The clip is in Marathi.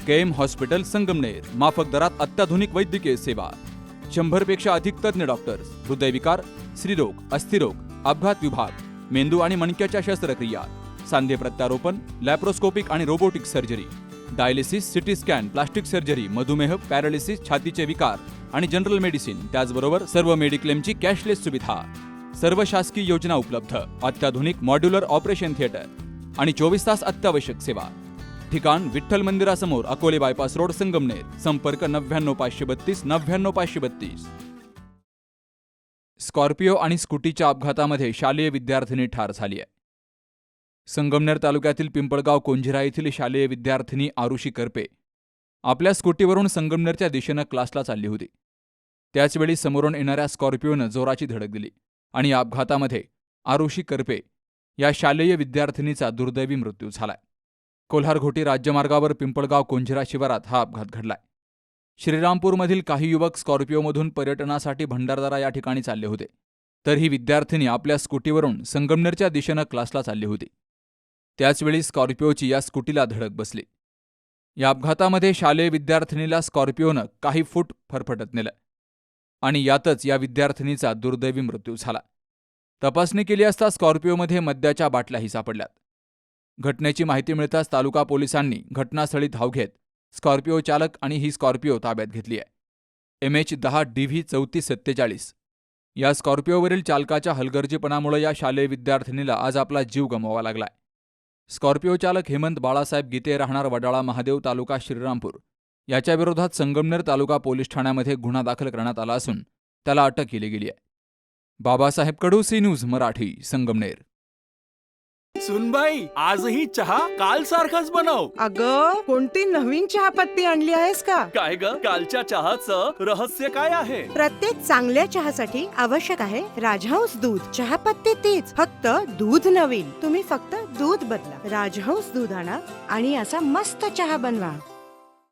केएम हॉस्पिटल संगमनेर, माफक दरात अत्याधुनिक वैद्यकीय सेवा, 100 पेक्षा अधिक तज्ञ डॉक्टर्स, हृदयविकार, स्त्रीरोग, अस्थिरोग, अपघात विभाग, मेंदू आणि मणक्याच्या शस्त्रक्रिया, सांधे प्रत्यारोपण, लॅप्रोस्कोपिक आणि robotic surgery, dialysis, CT scan, plastic surgery, मधुमेह, पॅरालिसिस, छातीचे विकार आणि जनरल मेडिसिन, त्याचबरोबर सर्व मेडिक्लेमची कॅशलेस सुविधा, सर्व शासकीय योजना उपलब्ध, अत्याधुनिक मॉड्युलर ऑपरेशन थिएटर आणि 24 तास अत्यावश्यक सेवा. ठिकाण विठ्ठल मंदिरासमोर, अकोले बायपास रोड, संगमनेर. संपर्क 99532 99532. स्कॉर्पिओ आणि स्कूटीच्या अपघातामध्ये शालेय विद्यार्थिनी ठार झाली आहे. संगमनेर तालुक्यातील पिंपळगाव कोंझिरा येथील शालेय विद्यार्थिनी आरुषी करपे आपल्या स्कूटीवरून संगमनेरच्या दिशेनं क्लासला चालली होती. त्याचवेळी समोरून येणाऱ्या स्कॉर्पिओनं जोराची धडक दिली आणि या अपघातामध्ये आरुषी करपे या शालेय विद्यार्थिनीचा दुर्दैवी मृत्यू झालाय. कोल्हार-घोटी राज्यमार्गावर पिंपळगाव कोंझिरा शिवारात हा अपघात घडलाय. श्रीरामपूरमधील काही युवक स्कॉर्पिओमधून पर्यटनासाठी भंडारदरा या ठिकाणी चालले होते, तर ही विद्यार्थिनी आपल्या स्कूटीवरून संगमनेरच्या दिशेनं क्लासला चालली होती. त्याचवेळी स्कॉर्पिओची या स्कूटीला धडक बसली. या अपघातामध्ये शालेय विद्यार्थिनीला स्कॉर्पिओनं काही फूट फरफटत नेलं आणि यातच या विद्यार्थिनीचा दुर्दैवी मृत्यू झाला. तपासणी केली असता स्कॉर्पिओमध्ये मद्याच्या बाटल्याही सापडल्यात. घटनेची माहिती मिळताच तालुका पोलिसांनी घटनास्थळी धाव घेत स्कॉर्पिओ चालक आणि ही स्कॉर्पिओ ताब्यात घेतली आहे. MH10DV 3447 या स्कॉर्पिओवरील चालकाच्या हलगर्जीपणामुळे या शालेय विद्यार्थिनीला आज आपला जीव गमवावा लागलाय. स्कॉर्पिओ चालक हेमंत बाळासाहेब गीते, राहणार वडाळा महादेव, तालुका श्रीरामपूर याच्या विरोधात संगमनेर तालुका पोलीस ठाण्यामध्ये गुन्हा दाखल करण्यात आला असून त्याला अटक केली गेली आहे. बाबासाहेब कडू, सी न्यूज मराठी, संगमनेर. सुनबाई, आजही चहा काल सारखाच बनव. अगं, कोणती नवीन चहापत्ती आणली आहेस का? काय ग, कालच्या चहाचं रहस्य काय आहे? प्रत्येक चांगल्या चहासाठी आवश्यक आहे राजहंस दूध. चहापत्ती तीच, फक्त दूध नवीन. तुम्ही फक्त दूध बदला. राजहंस दूध आणा आणि असा मस्त चहा बनवा.